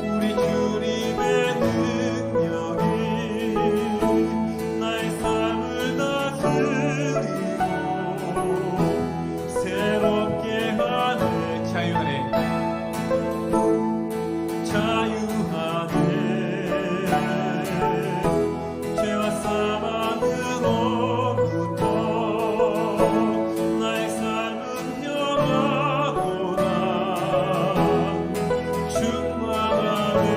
우리 주님의 능력이 나의 삶을 다스리고 새롭게 하네. 자유하네. 죄와 사망으로부터 나의 삶은 영화구나. 충만하네.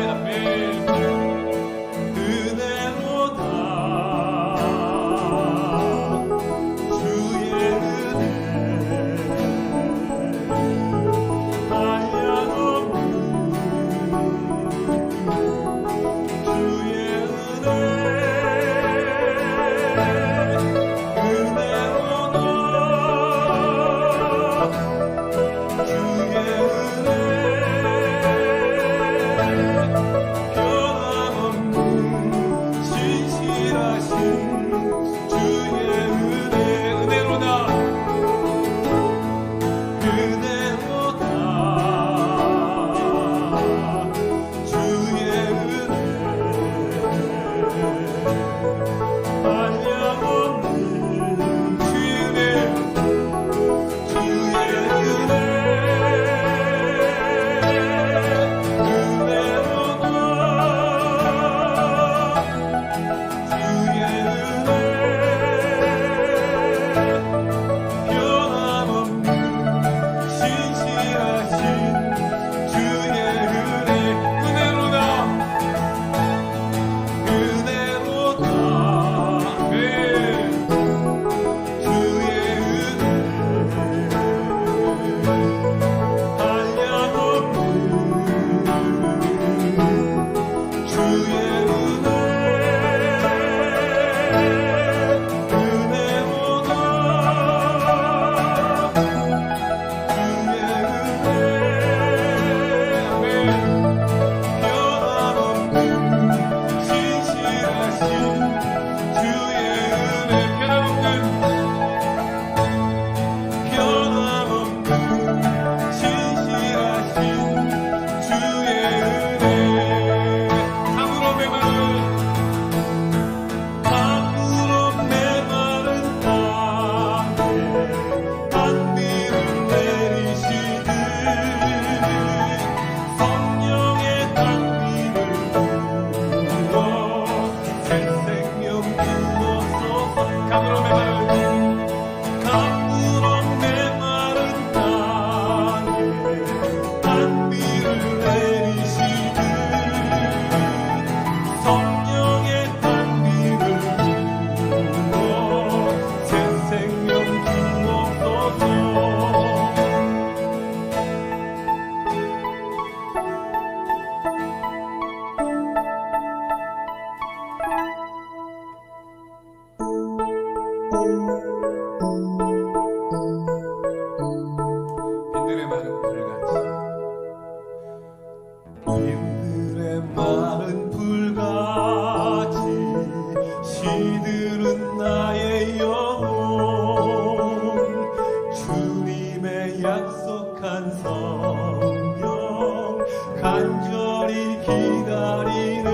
아멘. 은혜로다. 주의 은혜 한량없는 주의 은혜로다. 주의 은혜 변함없는 진실하신 주의 은혜로다. 주의 은혜 한량없는 주의 은혜 빈들의 마른 불같이 시들은 나의 영혼 주님의 약속한 성령 간절히 기다리네.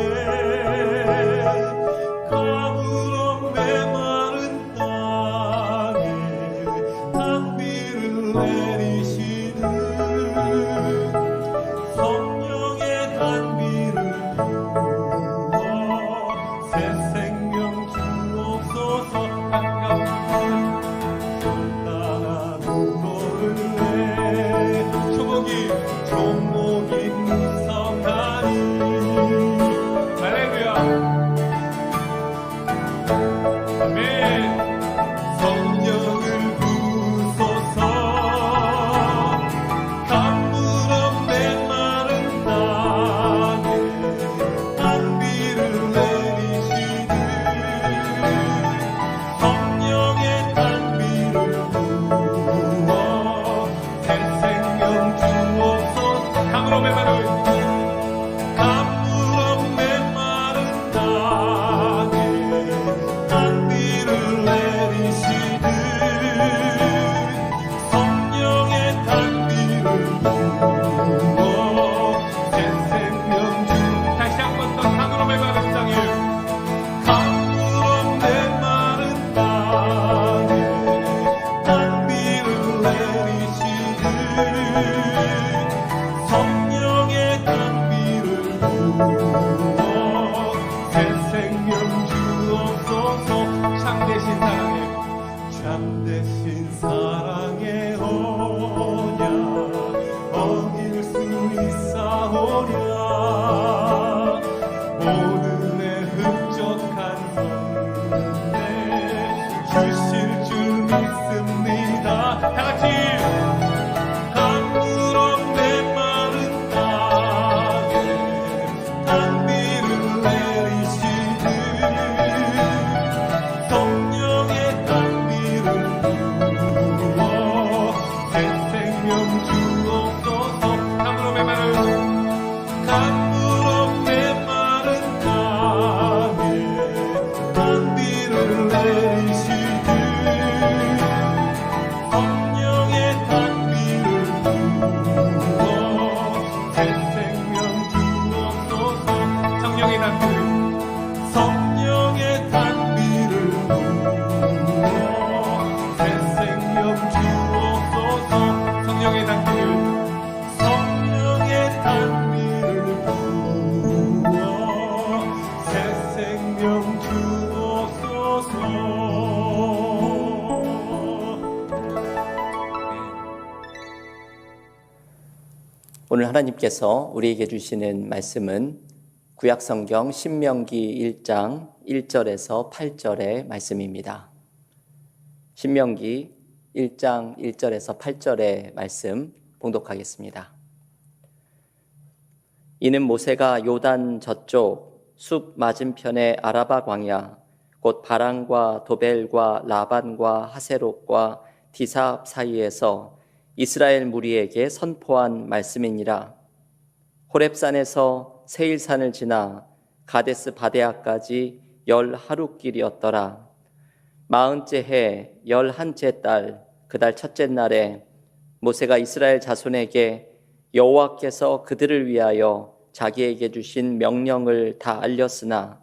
가물어 메마른 땅에 단비를 내리시는 성령의 단비를 부어 새 생명 주옵소서. 반갑다. 오늘 하나님께서 우리에게 주시는 말씀은 구약성경 신명기 1장 1절에서 8절의 말씀입니다. 신명기 1장 1절에서 8절의 말씀 봉독하겠습니다. 이는 모세가 요단 저쪽 숲 맞은편의 아라바 광야 곧 바란과 도벨과 라반과 하세롯과 디삽 사이에서 이스라엘 무리에게 선포한 말씀이니라. 호렙산에서 세일산을 지나 가데스 바데아까지 10하루길이었더라. 40째 해 11째 달 그 달 첫째 날에 모세가 이스라엘 자손에게 여호와께서 그들을 위하여 자기에게 주신 명령을 다 알렸으나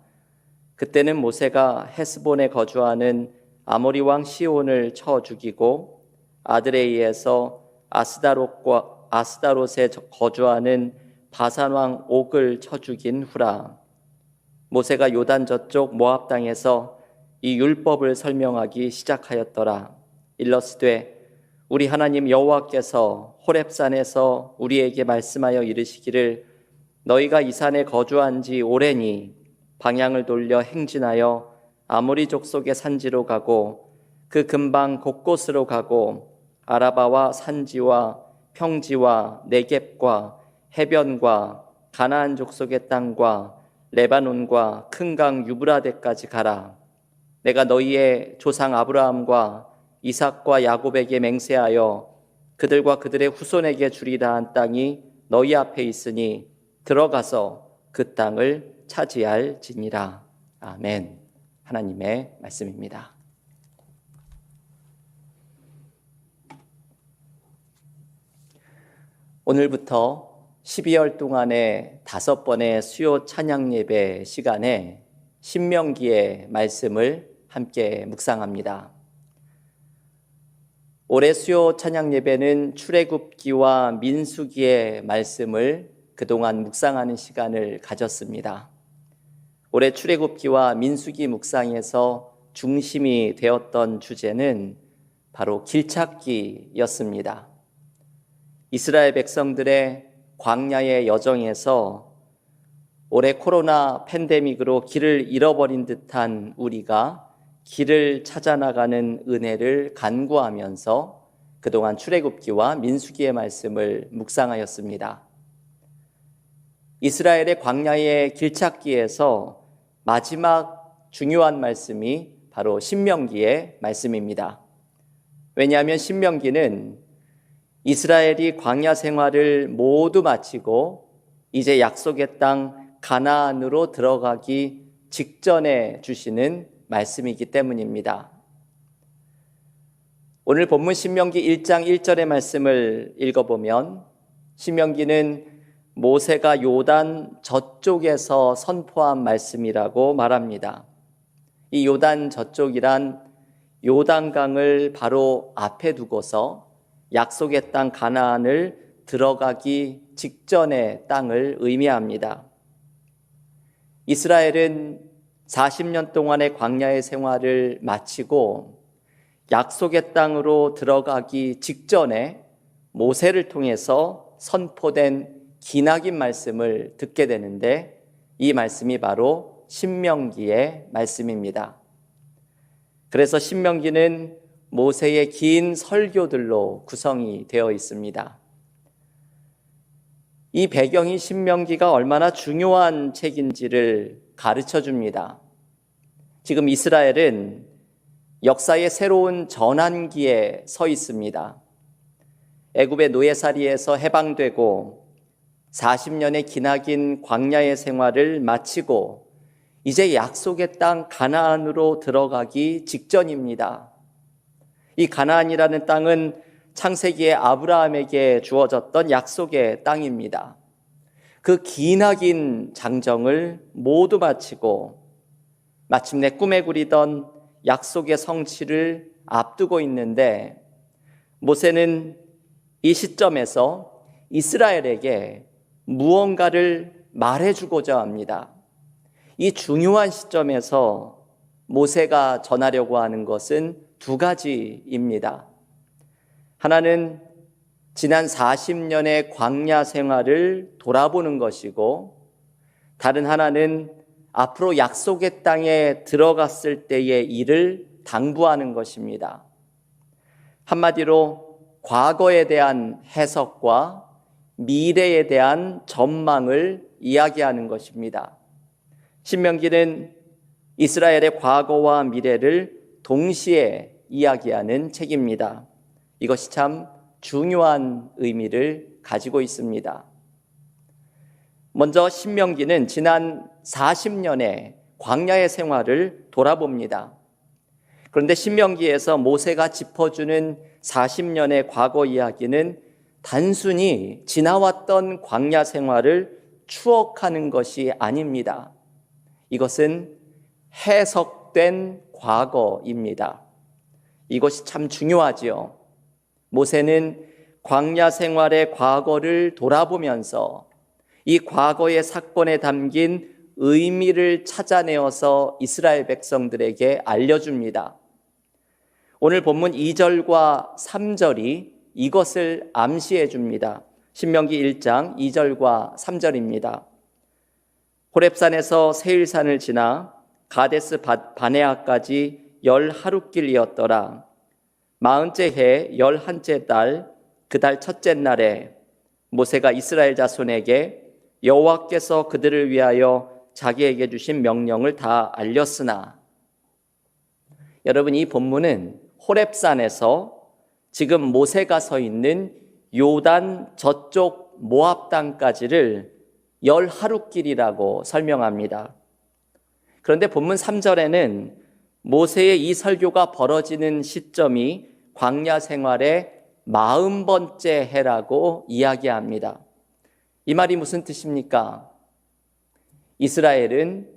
그때는 모세가 헤스본에 거주하는 아모리 왕 시온을 쳐 죽이고 아드레이에서 아스다롯에 거주하는 바산 왕 옥을 쳐 죽인 후라. 모세가 요단 저쪽 모압 땅에서 이 율법을 설명하기 시작하였더라. 일러스되 우리 하나님 여호와께서 호렙산에서 우리에게 말씀하여 이르시기를 너희가 이 산에 거주한 지 오래니 방향을 돌려 행진하여 아모리 족속의 산지로 가고 그 근방 곳곳으로 가고 아라바와 산지와 평지와 네겝과 해변과 가나안 족속의 땅과 레바논과 큰 강 유브라데까지 가라. 내가 너희의 조상 아브라함과 이삭과 야곱에게 맹세하여 그들과 그들의 후손에게 주리라 한 땅이 너희 앞에 있으니 들어가서 그 땅을 차지할지니라. 아멘. 하나님의 말씀입니다. 오늘부터 12월 동안의 5번의 수요 찬양 예배 시간에 신명기의 말씀을 함께 묵상합니다. 올해 수요 찬양 예배는 출애굽기와 민수기의 말씀을 그동안 묵상하는 시간을 가졌습니다. 올해 출애굽기와 민수기 묵상에서 중심이 되었던 주제는 바로 길찾기였습니다. 이스라엘 백성들의 광야의 여정에서 올해 코로나 팬데믹으로 길을 잃어버린 듯한 우리가 길을 찾아 나가는 은혜를 간구하면서 그동안 출애굽기와 민수기의 말씀을 묵상하였습니다. 이스라엘의 광야의 길찾기에서 마지막 중요한 말씀이 바로 신명기의 말씀입니다. 왜냐하면 신명기는 이스라엘이 광야 생활을 모두 마치고 이제 약속의 땅 가나안으로 들어가기 직전에 주시는 말씀이기 때문입니다. 오늘 본문 신명기 1장 1절의 말씀을 읽어보면 신명기는 모세가 요단 저쪽에서 선포한 말씀이라고 말합니다. 이 요단 저쪽이란 요단강을 바로 앞에 두고서 약속의 땅 가나안을 들어가기 직전의 땅을 의미합니다. 이스라엘은 40년 동안의 광야의 생활을 마치고 약속의 땅으로 들어가기 직전에 모세를 통해서 선포된 기나긴 말씀을 듣게 되는데 이 말씀이 바로 신명기의 말씀입니다. 그래서 신명기는 모세의 긴 설교들로 구성이 되어 있습니다. 이 배경이 신명기가 얼마나 중요한 책인지를 가르쳐 줍니다. 지금 이스라엘은 역사의 새로운 전환기에 서 있습니다. 애굽의 노예살이에서 해방되고 40년의 기나긴 광야의 생활을 마치고 이제 약속의 땅 가나안으로 들어가기 직전입니다. 이 가나안이라는 땅은 창세기에 아브라함에게 주어졌던 약속의 땅입니다. 그 기나긴 장정을 모두 마치고 마침내 꿈에 그리던 약속의 성취를 앞두고 있는데 모세는 이 시점에서 이스라엘에게 무언가를 말해주고자 합니다. 이 중요한 시점에서 모세가 전하려고 하는 것은 두 가지입니다. 하나는 지난 40년의 광야 생활을 돌아보는 것이고, 다른 하나는 앞으로 약속의 땅에 들어갔을 때의 일을 당부하는 것입니다. 한마디로 과거에 대한 해석과 미래에 대한 전망을 이야기하는 것입니다. 신명기는 이스라엘의 과거와 미래를 동시에 이야기하는 책입니다. 이것이 참 중요한 의미를 가지고 있습니다. 먼저 신명기는 지난 40년의 광야의 생활을 돌아봅니다. 그런데 신명기에서 모세가 짚어주는 40년의 과거 이야기는 단순히 지나왔던 광야 생활을 추억하는 것이 아닙니다. 이것은 해석된 과거입니다. 이것이 참 중요하지요. 모세는 광야 생활의 과거를 돌아보면서 이 과거의 사건에 담긴 의미를 찾아내어서 이스라엘 백성들에게 알려줍니다. 오늘 본문 2절과 3절이 이것을 암시해 줍니다. 신명기 1장 2절과 3절입니다. 호렙산에서 세일산을 지나 가데스 바네아까지 10하룻길이었더라. 40째 해 11째 달 그 달 첫째 날에 모세가 이스라엘 자손에게 여호와께서 그들을 위하여 자기에게 주신 명령을 다 알렸으나, 여러분, 이 본문은 호렙산에서 지금 모세가 서 있는 요단 저쪽 모압 땅까지를 10하룻길이라고 설명합니다. 그런데 본문 3절에는 모세의 이 설교가 벌어지는 시점이 광야 생활의 40번째 해라고 이야기합니다. 이 말이 무슨 뜻입니까? 이스라엘은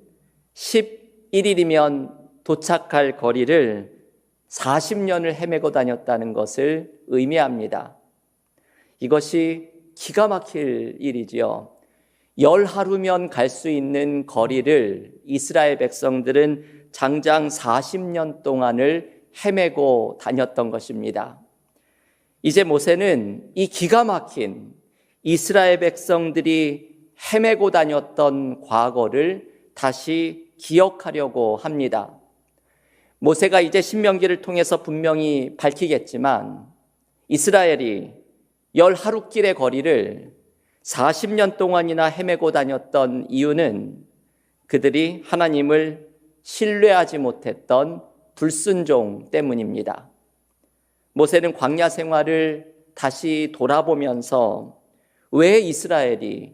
11일이면 도착할 거리를 40년을 헤매고 다녔다는 것을 의미합니다. 이것이 기가 막힐 일이지요. 10하루면 갈 수 있는 거리를 이스라엘 백성들은 장장 40년 동안을 헤매고 다녔던 것입니다. 이제 모세는 이 기가 막힌 이스라엘 백성들이 헤매고 다녔던 과거를 다시 기억하려고 합니다. 모세가 이제 신명기를 통해서 분명히 밝히겠지만 이스라엘이 10하룻길의 거리를 40년 동안이나 헤매고 다녔던 이유는 그들이 하나님을 신뢰하지 못했던 불순종 때문입니다. 모세는 광야 생활을 다시 돌아보면서 왜 이스라엘이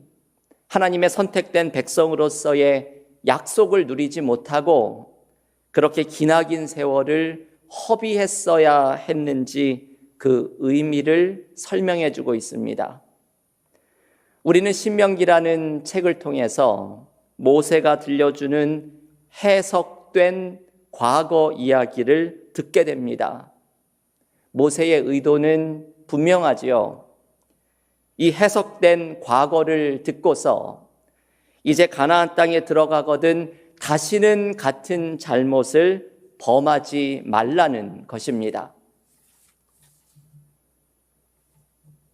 하나님의 선택된 백성으로서의 약속을 누리지 못하고 그렇게 기나긴 세월을 허비했어야 했는지 그 의미를 설명해 주고 있습니다. 우리는 신명기라는 책을 통해서 모세가 들려주는 해석된 과거 이야기를 듣게 됩니다. 모세의 의도는 분명하지요. 이 해석된 과거를 듣고서 이제 가나안 땅에 들어가거든 다시는 같은 잘못을 범하지 말라는 것입니다.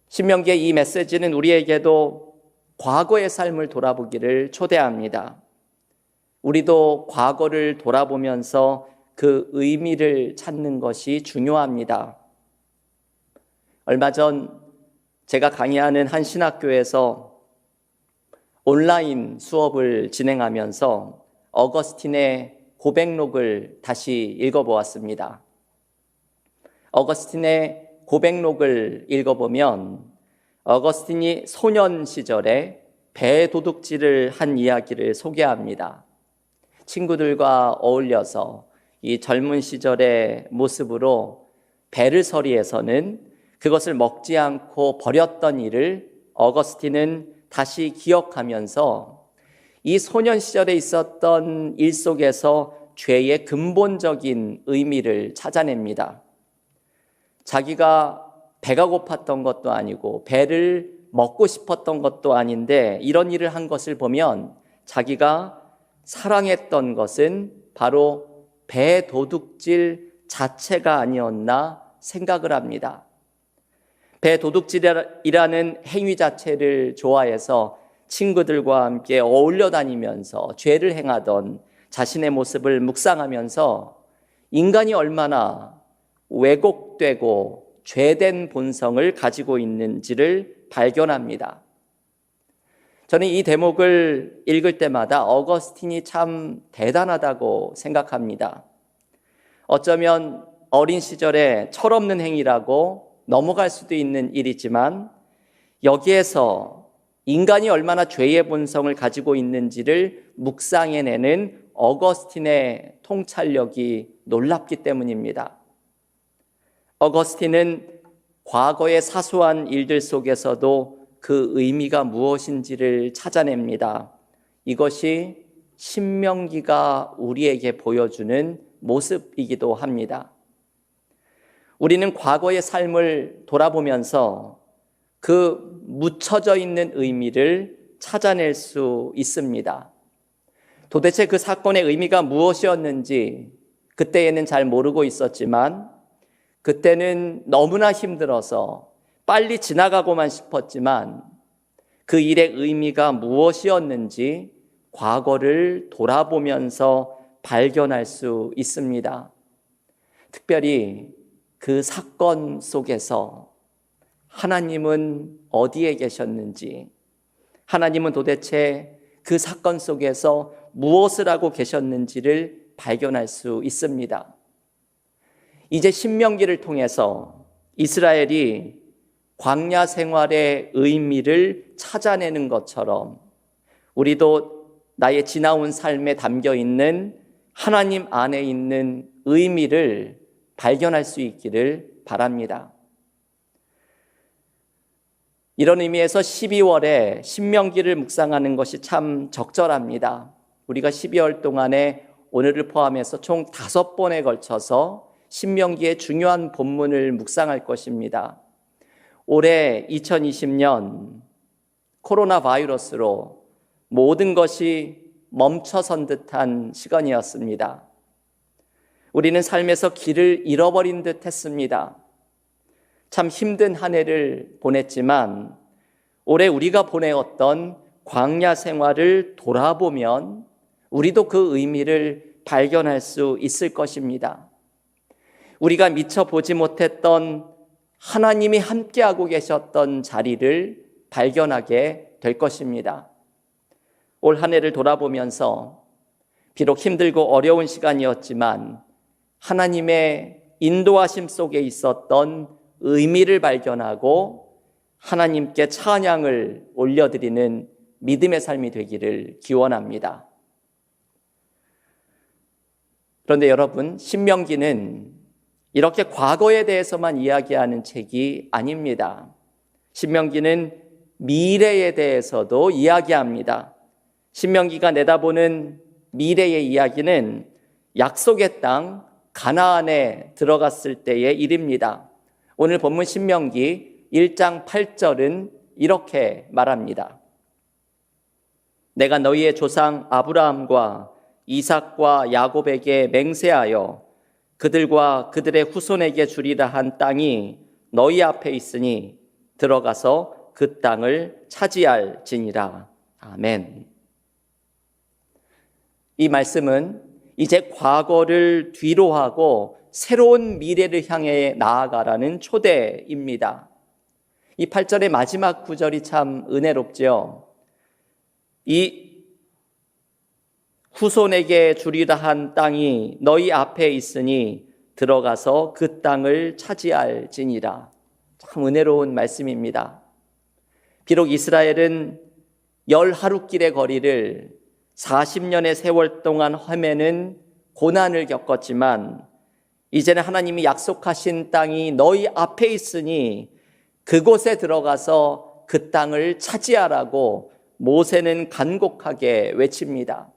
신명기의 이 메시지는 우리에게도 과거의 삶을 돌아보기를 초대합니다. 우리도 과거를 돌아보면서 그 의미를 찾는 것이 중요합니다. 얼마 전 제가 강의하는 한 신학교에서 온라인 수업을 진행하면서 어거스틴의 고백록을 다시 읽어보았습니다. 어거스틴의 고백록을 읽어보면 어거스틴이 소년 시절에 배 도둑질을 한 이야기를 소개합니다. 친구들과 어울려서 이 젊은 시절의 모습으로 배를 서리에서는 그것을 먹지 않고 버렸던 일을 어거스틴은 다시 기억하면서 이 소년 시절에 있었던 일 속에서 죄의 근본적인 의미를 찾아냅니다. 자기가 배가 고팠던 것도 아니고 배를 먹고 싶었던 것도 아닌데 이런 일을 한 것을 보면 자기가 사랑했던 것은 바로 배 도둑질 자체가 아니었나 생각을 합니다. 배 도둑질이라는 행위 자체를 좋아해서 친구들과 함께 어울려 다니면서 죄를 행하던 자신의 모습을 묵상하면서 인간이 얼마나 왜곡되고 죄된 본성을 가지고 있는지를 발견합니다. 저는 이 대목을 읽을 때마다 어거스틴이 참 대단하다고 생각합니다. 어쩌면 어린 시절에 철없는 행위라고 넘어갈 수도 있는 일이지만 여기에서 인간이 얼마나 죄의 본성을 가지고 있는지를 묵상해내는 어거스틴의 통찰력이 놀랍기 때문입니다. 어거스틴은 과거의 사소한 일들 속에서도 그 의미가 무엇인지를 찾아냅니다. 이것이 신명기가 우리에게 보여주는 모습이기도 합니다. 우리는 과거의 삶을 돌아보면서 그 묻혀져 있는 의미를 찾아낼 수 있습니다. 도대체 그 사건의 의미가 무엇이었는지 그때에는 잘 모르고 있었지만 그때는 너무나 힘들어서 빨리 지나가고만 싶었지만 그 일의 의미가 무엇이었는지 과거를 돌아보면서 발견할 수 있습니다. 특별히 그 사건 속에서 하나님은 어디에 계셨는지, 하나님은 도대체 그 사건 속에서 무엇을 하고 계셨는지를 발견할 수 있습니다. 이제 신명기를 통해서 이스라엘이 광야 생활의 의미를 찾아내는 것처럼 우리도 나의 지나온 삶에 담겨 있는 하나님 안에 있는 의미를 발견할 수 있기를 바랍니다. 이런 의미에서 12월에 신명기를 묵상하는 것이 참 적절합니다. 우리가 12월 동안에 오늘을 포함해서 총 5번에 걸쳐서 신명기의 중요한 본문을 묵상할 것입니다. 올해 2020년 코로나 바이러스로 모든 것이 멈춰선 듯한 시간이었습니다. 우리는 삶에서 길을 잃어버린 듯 했습니다. 참 힘든 한 해를 보냈지만 올해 우리가 보내었던 광야 생활을 돌아보면 우리도 그 의미를 발견할 수 있을 것입니다. 우리가 미처 보지 못했던 하나님이 함께하고 계셨던 자리를 발견하게 될 것입니다. 올 한 해를 돌아보면서 비록 힘들고 어려운 시간이었지만 하나님의 인도하심 속에 있었던 의미를 발견하고 하나님께 찬양을 올려드리는 믿음의 삶이 되기를 기원합니다. 그런데 여러분, 신명기는 이렇게 과거에 대해서만 이야기하는 책이 아닙니다. 신명기는 미래에 대해서도 이야기합니다. 신명기가 내다보는 미래의 이야기는 약속의 땅 가나안에 들어갔을 때의 일입니다. 오늘 본문 신명기 1장 8절은 이렇게 말합니다. 내가 너희의 조상 아브라함과 이삭과 야곱에게 맹세하여 그들과 그들의 후손에게 주리라 한 땅이 너희 앞에 있으니 들어가서 그 땅을 차지할지니라. 아멘. 이 말씀은 이제 과거를 뒤로하고 새로운 미래를 향해 나아가라는 초대입니다. 이 8절의 마지막 구절이 참 은혜롭죠. 이 후손에게 주리라 한 땅이 너희 앞에 있으니 들어가서 그 땅을 차지할지니라. 참 은혜로운 말씀입니다. 비록 이스라엘은 10하루길의 거리를 40년의 세월 동안 헤매는 고난을 겪었지만 이제는 하나님이 약속하신 땅이 너희 앞에 있으니 그곳에 들어가서 그 땅을 차지하라고 모세는 간곡하게 외칩니다.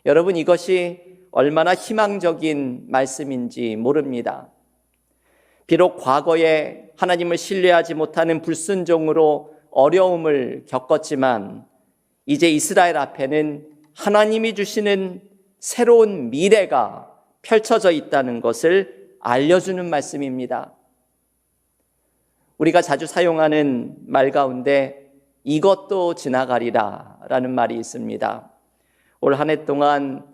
여러분, 이것이 얼마나 희망적인 말씀인지 모릅니다. 비록 과거에 하나님을 신뢰하지 못하는 불순종으로 어려움을 겪었지만 이제 이스라엘 앞에는 하나님이 주시는 새로운 미래가 펼쳐져 있다는 것을 알려주는 말씀입니다. 우리가 자주 사용하는 말 가운데 이것도 지나가리라 라는 말이 있습니다. 올 한 해 동안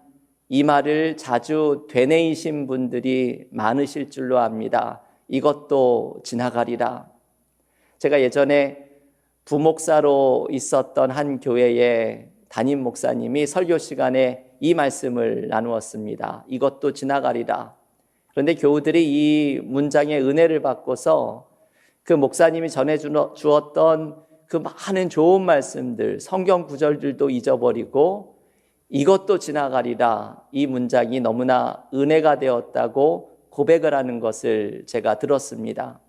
이 말을 자주 되뇌이신 분들이 많으실 줄로 압니다. 이것도 지나가리라. 제가 예전에 부목사로 있었던 한 교회의 담임 목사님이 설교 시간에 이 말씀을 나누었습니다. 이것도 지나가리라. 그런데 교우들이 이 문장의 은혜를 받고서 그 목사님이 전해 주었던 그 많은 좋은 말씀들, 성경 구절들도 잊어버리고 이것도 지나가리라, 이 문장이 너무나 은혜가 되었다고 고백을 하는 것을 제가 들었습니다.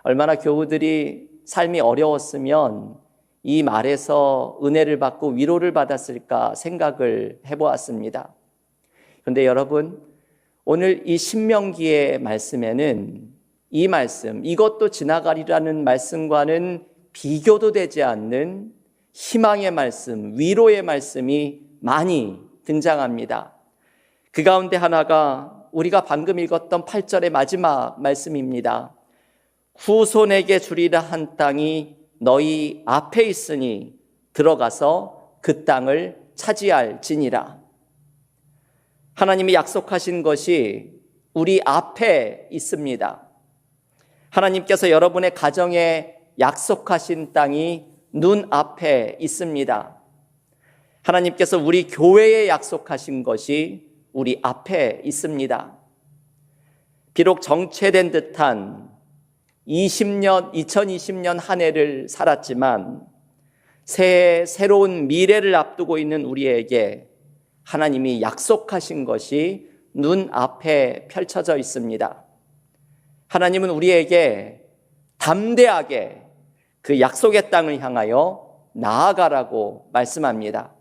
얼마나 교우들이 삶이 어려웠으면 이 말에서 은혜를 받고 위로를 받았을까 생각을 해보았습니다. 그런데 여러분, 오늘 이 신명기의 말씀에는 이 말씀, 이것도 지나가리라는 말씀과는 비교도 되지 않는 희망의 말씀, 위로의 말씀이 많이 등장합니다. 그 가운데 하나가 우리가 방금 읽었던 8절의 마지막 말씀입니다. 후손에게 주리라 한 땅이 너희 앞에 있으니 들어가서 그 땅을 차지할지니라. 하나님이 약속하신 것이 우리 앞에 있습니다. 하나님께서 여러분의 가정에 약속하신 땅이 눈앞에 있습니다. 하나님께서 우리 교회에 약속하신 것이 우리 앞에 있습니다. 비록 정체된 듯한 2020년 한 해를 살았지만 새해 새로운 미래를 앞두고 있는 우리에게 하나님이 약속하신 것이 눈앞에 펼쳐져 있습니다. 하나님은 우리에게 담대하게 그 약속의 땅을 향하여 나아가라고 말씀합니다.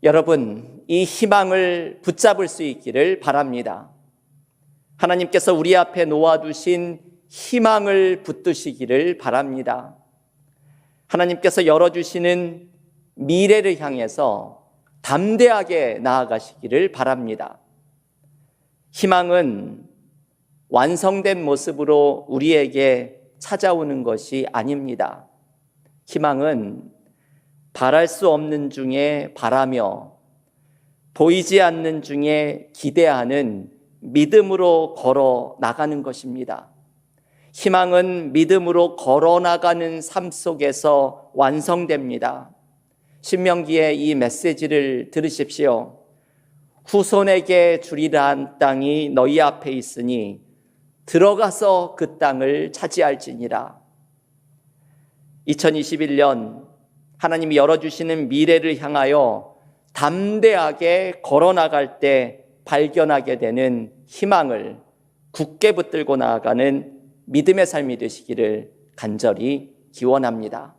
여러분, 이 희망을 붙잡을 수 있기를 바랍니다. 하나님께서 우리 앞에 놓아두신 희망을 붙드시기를 바랍니다. 하나님께서 열어주시는 미래를 향해서 담대하게 나아가시기를 바랍니다. 희망은 완성된 모습으로 우리에게 찾아오는 것이 아닙니다. 희망은 바랄 수 없는 중에 바라며 보이지 않는 중에 기대하는 믿음으로 걸어 나가는 것입니다. 희망은 믿음으로 걸어 나가는 삶 속에서 완성됩니다. 신명기의 이 메시지를 들으십시오. 후손에게 주리라 한 땅이 너희 앞에 있으니 들어가서 그 땅을 차지할지니라. 2021년 하나님이 열어주시는 미래를 향하여 담대하게 걸어나갈 때 발견하게 되는 희망을 굳게 붙들고 나아가는 믿음의 삶이 되시기를 간절히 기원합니다.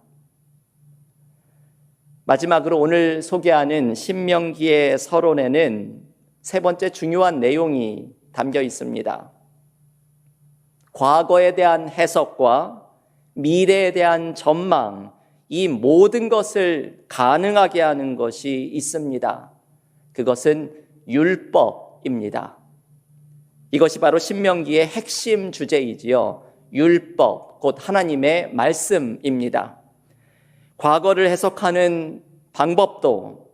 마지막으로 오늘 소개하는 신명기의 서론에는 세 번째 중요한 내용이 담겨 있습니다. 과거에 대한 해석과 미래에 대한 전망, 이 모든 것을 가능하게 하는 것이 있습니다. 그것은 율법입니다. 이것이 바로 신명기의 핵심 주제이지요. 율법, 곧 하나님의 말씀입니다. 과거를 해석하는 방법도,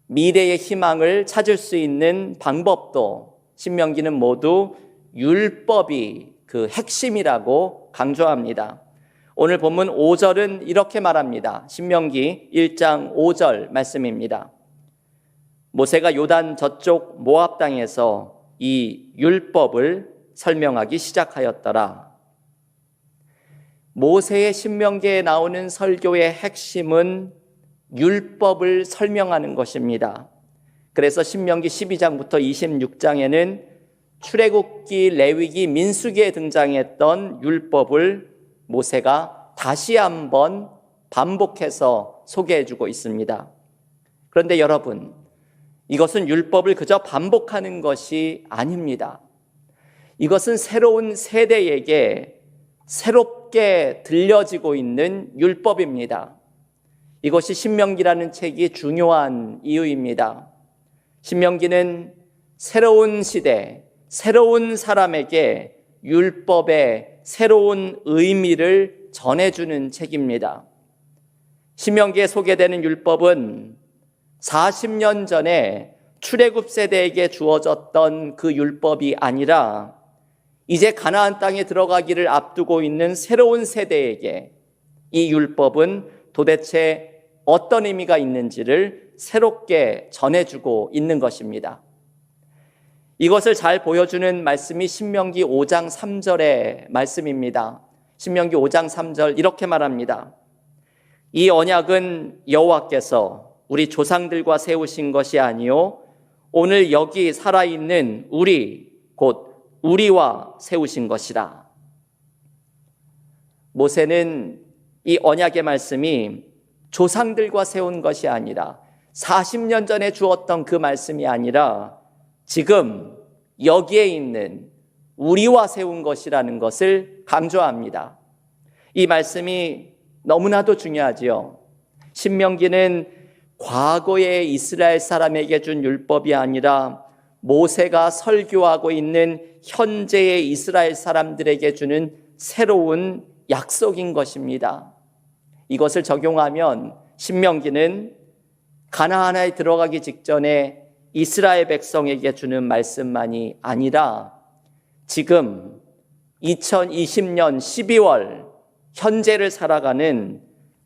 미래의 희망을 찾을 수 있는 방법도 신명기는 모두 율법이 그 핵심이라고 강조합니다. 오늘 본문 5절은 이렇게 말합니다. 신명기 1장 5절 말씀입니다. 모세가 요단 저쪽 모압 땅에서 이 율법을 설명하기 시작하였더라. 모세의 신명기에 나오는 설교의 핵심은 율법을 설명하는 것입니다. 그래서 신명기 12장부터 26장에는 출애굽기, 레위기, 민수기에 등장했던 율법을 모세가 다시 한번 반복해서 소개해주고 있습니다. 그런데 여러분, 이것은 율법을 그저 반복하는 것이 아닙니다. 이것은 새로운 세대에게 새롭게 들려지고 있는 율법입니다. 이것이 신명기라는 책이 중요한 이유입니다. 신명기는 새로운 시대, 새로운 사람에게 율법의 새로운 의미를 전해주는 책입니다. 신명기에 소개되는 율법은 40년 전에 출애굽 세대에게 주어졌던 그 율법이 아니라 이제 가나안 땅에 들어가기를 앞두고 있는 새로운 세대에게 이 율법은 도대체 어떤 의미가 있는지를 새롭게 전해주고 있는 것입니다. 이것을 잘 보여주는 말씀이 신명기 5장 3절의 말씀입니다. 신명기 5장 3절 이렇게 말합니다. 이 언약은 여호와께서 우리 조상들과 세우신 것이 아니요 오늘 여기 살아있는 우리 곧 우리와 세우신 것이라. 모세는 이 언약의 말씀이 조상들과 세운 것이 아니라 40년 전에 주었던 그 말씀이 아니라 지금 여기에 있는 우리와 세운 것이라는 것을 강조합니다. 이 말씀이 너무나도 중요하지요. 신명기는 과거의 이스라엘 사람에게 준 율법이 아니라 모세가 설교하고 있는 현재의 이스라엘 사람들에게 주는 새로운 약속인 것입니다. 이것을 적용하면 신명기는 가나안에 들어가기 직전에 이스라엘 백성에게 주는 말씀만이 아니라 지금 2020년 12월 현재를 살아가는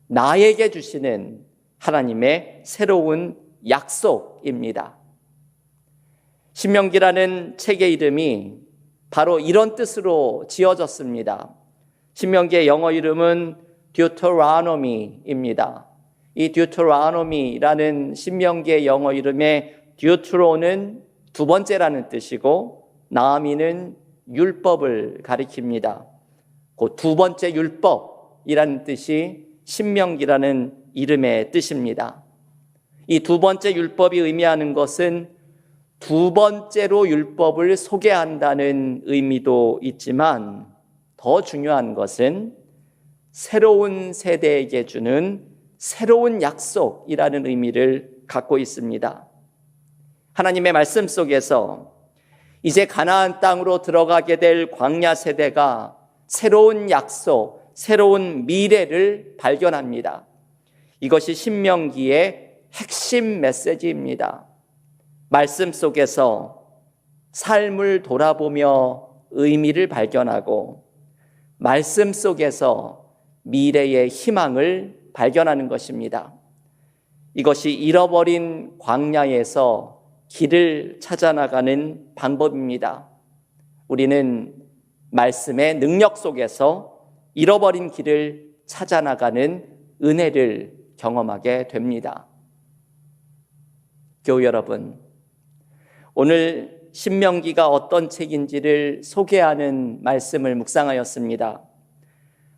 나에게 주시는 하나님의 새로운 약속입니다. 신명기라는 책의 이름이 바로 이런 뜻으로 지어졌습니다. 신명기의 영어 이름은 Deuteronomy입니다. 이 Deuteronomy라는 신명기의 영어 이름의 Deutero는 두 번째라는 뜻이고 나아미는 율법을 가리킵니다. 그 두 번째 율법이라는 뜻이 신명기라는 이름의 뜻입니다. 이 두 번째 율법이 의미하는 것은 두 번째로 율법을 소개한다는 의미도 있지만 더 중요한 것은 새로운 세대에게 주는 새로운 약속이라는 의미를 갖고 있습니다. 하나님의 말씀 속에서 이제 가나안 땅으로 들어가게 될 광야 세대가 새로운 약속, 새로운 미래를 발견합니다. 이것이 신명기의 핵심 메시지입니다. 말씀 속에서 삶을 돌아보며 의미를 발견하고 말씀 속에서 미래의 희망을 발견하는 것입니다. 이것이 잃어버린 광야에서 길을 찾아나가는 방법입니다. 우리는 말씀의 능력 속에서 잃어버린 길을 찾아나가는 은혜를 경험하게 됩니다. 교우 여러분, 오늘 신명기가 어떤 책인지를 소개하는 말씀을 묵상하였습니다.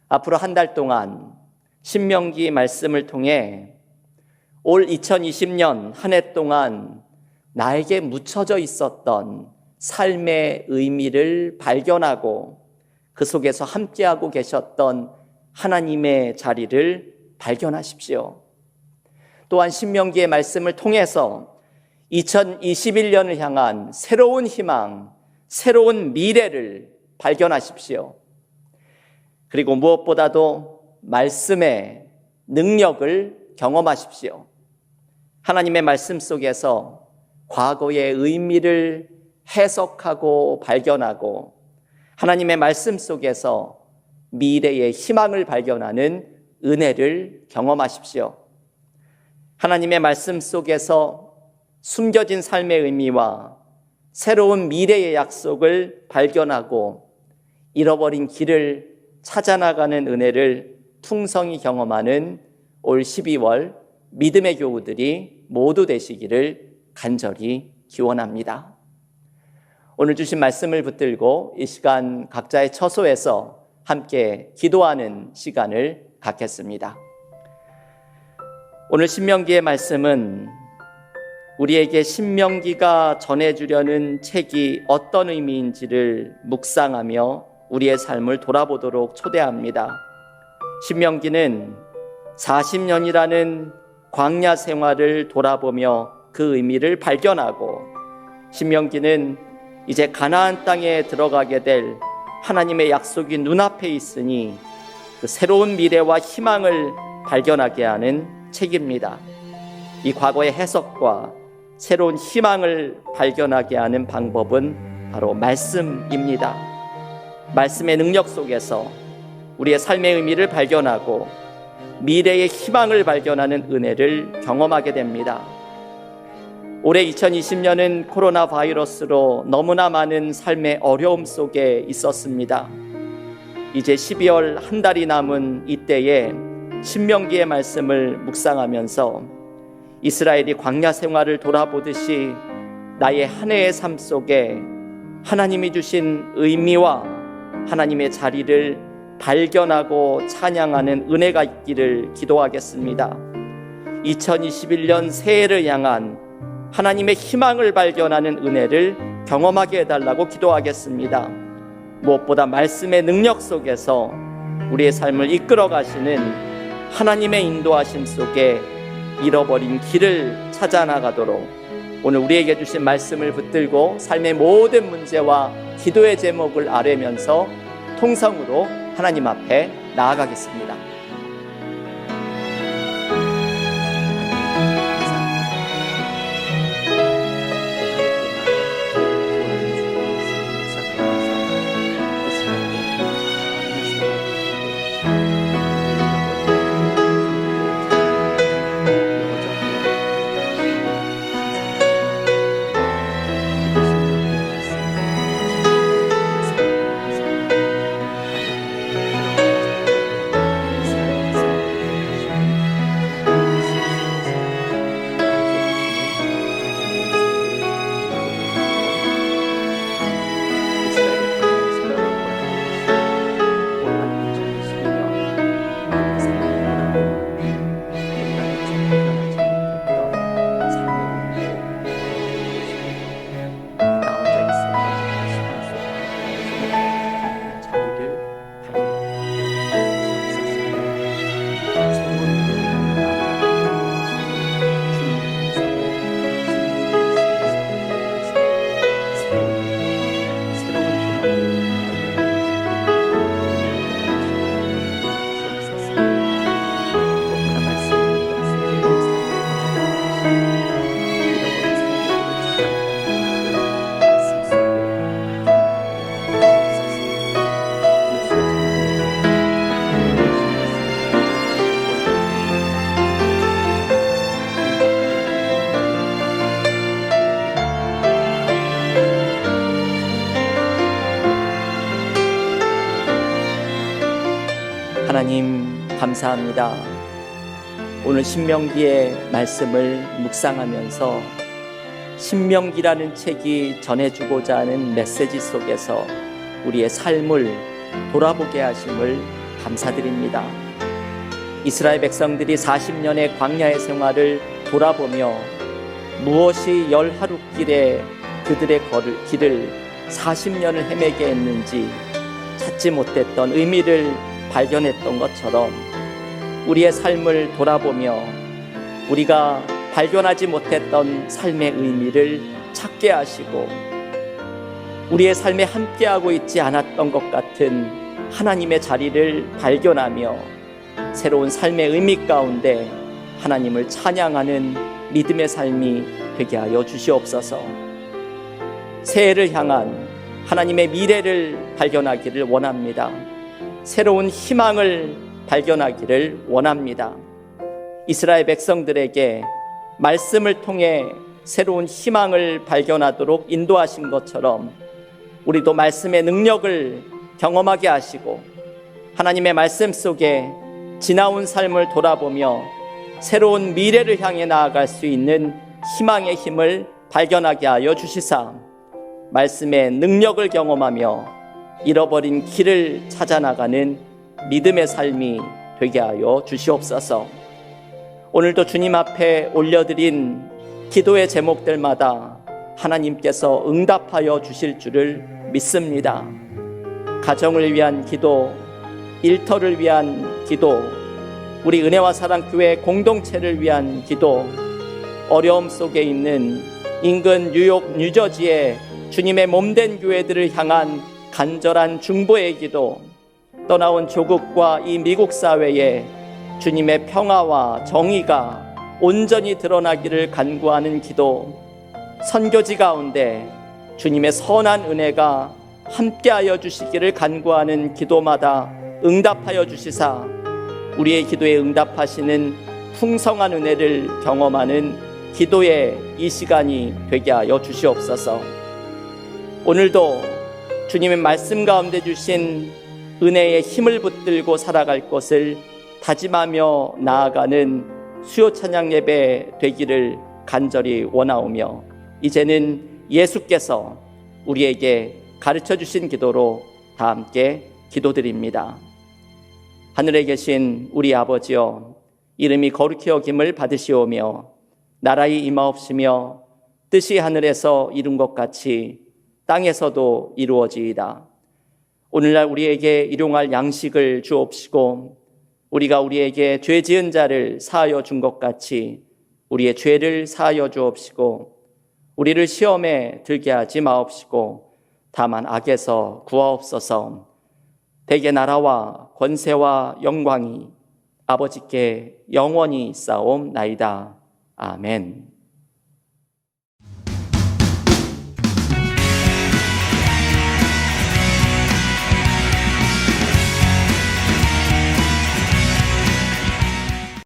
앞으로 한 달 동안 신명기 말씀을 통해 올 2020년 한 해 동안 나에게 묻혀져 있었던 삶의 의미를 발견하고 그 속에서 함께하고 계셨던 하나님의 자리를 발견하십시오. 또한 신명기의 말씀을 통해서 2021년을 향한 새로운 희망, 새로운 미래를 발견하십시오. 그리고 무엇보다도 말씀의 능력을 경험하십시오. 하나님의 말씀 속에서 과거의 의미를 해석하고 발견하고 하나님의 말씀 속에서 미래의 희망을 발견하는 은혜를 경험하십시오. 하나님의 말씀 속에서 숨겨진 삶의 의미와 새로운 미래의 약속을 발견하고 잃어버린 길을 찾아나가는 은혜를 풍성히 경험하는 올 12월 믿음의 교우들이 모두 되시기를 간절히 기원합니다. 오늘 주신 말씀을 붙들고 이 시간 각자의 처소에서 함께 기도하는 시간을 갖겠습니다. 오늘 신명기의 말씀은 우리에게 신명기가 전해주려는 책이 어떤 의미인지를 묵상하며 우리의 삶을 돌아보도록 초대합니다. 신명기는 40년이라는 광야 생활을 돌아보며 그 의미를 발견하고 신명기는 이제 가나안 땅에 들어가게 될 하나님의 약속이 눈앞에 있으니 그 새로운 미래와 희망을 발견하게 하는 책입니다. 이 과거의 해석과 새로운 희망을 발견하게 하는 방법은 바로 말씀입니다. 말씀의 능력 속에서 우리의 삶의 의미를 발견하고 미래의 희망을 발견하는 은혜를 경험하게 됩니다. 올해 2020년은 코로나 바이러스로 너무나 많은 삶의 어려움 속에 있었습니다. 이제 12월 한 달이 남은 이때에 신명기의 말씀을 묵상하면서 이스라엘이 광야 생활을 돌아보듯이 나의 한 해의 삶 속에 하나님이 주신 의미와 하나님의 자리를 발견하고 찬양하는 은혜가 있기를 기도하겠습니다. 2021년 새해를 향한 하나님의 희망을 발견하는 은혜를 경험하게 해달라고 기도하겠습니다. 무엇보다 말씀의 능력 속에서 우리의 삶을 이끌어 가시는 하나님의 인도하심 속에 잃어버린 길을 찾아 나가도록 오늘 우리에게 주신 말씀을 붙들고 삶의 모든 문제와 기도의 제목을 아뢰면서 통성으로 하나님 앞에 나아가겠습니다. 하나님 감사합니다. 오늘 신명기의 말씀을 묵상하면서 신명기라는 책이 전해주고자 하는 메시지 속에서 우리의 삶을 돌아보게 하심을 감사드립니다. 이스라엘 백성들이 40년의 광야의 생활을 돌아보며 무엇이 열 하루 길에 그들의 길을 40년을 헤매게 했는지 찾지 못했던 의미를 발견했던 것처럼 우리의 삶을 돌아보며 우리가 발견하지 못했던 삶의 의미를 찾게 하시고 우리의 삶에 함께하고 있지 않았던 것 같은 하나님의 자리를 발견하며 새로운 삶의 의미 가운데 하나님을 찬양하는 믿음의 삶이 되게 하여 주시옵소서. 새해를 향한 하나님의 미래를 발견하기를 원합니다. 새로운 희망을 발견하기를 원합니다. 이스라엘 백성들에게 말씀을 통해 새로운 희망을 발견하도록 인도하신 것처럼 우리도 말씀의 능력을 경험하게 하시고 하나님의 말씀 속에 지나온 삶을 돌아보며 새로운 미래를 향해 나아갈 수 있는 희망의 힘을 발견하게 하여 주시사 말씀의 능력을 경험하며 잃어버린 길을 찾아 나가는 믿음의 삶이 되게 하여 주시옵소서. 오늘도 주님 앞에 올려드린 기도의 제목들마다 하나님께서 응답하여 주실 줄을 믿습니다. 가정을 위한 기도, 일터를 위한 기도, 우리 은혜와 사랑 교회 공동체를 위한 기도, 어려움 속에 있는 인근 뉴욕, 뉴저지의 주님의 몸된 교회들을 향한 간절한 중보의 기도, 떠나온 조국과 이 미국 사회에 주님의 평화와 정의가 온전히 드러나기를 간구하는 기도, 선교지 가운데 주님의 선한 은혜가 함께하여 주시기를 간구하는 기도마다 응답하여 주시사 우리의 기도에 응답하시는 풍성한 은혜를 경험하는 기도의 이 시간이 되게 하여 주시옵소서. 오늘도 주님의 말씀 가운데 주신 은혜의 힘을 붙들고 살아갈 것을 다짐하며 나아가는 수요 찬양 예배 되기를 간절히 원하오며, 이제는 예수께서 우리에게 가르쳐 주신 기도로 다 함께 기도드립니다. 하늘에 계신 우리 아버지여, 이름이 거룩히 여김을 받으시오며 나라의 임하옵시며 뜻이 하늘에서 이룬 것 같이 땅에서도 이루어지이다. 오늘날 우리에게 일용할 양식을 주옵시고 우리가 우리에게 죄 지은 자를 사하여 준 것 같이 우리의 죄를 사하여 주옵시고 우리를 시험에 들게 하지 마옵시고 다만 악에서 구하옵소서. 대개 나라와 권세와 영광이 아버지께 영원히 있사옵나이다. 아멘.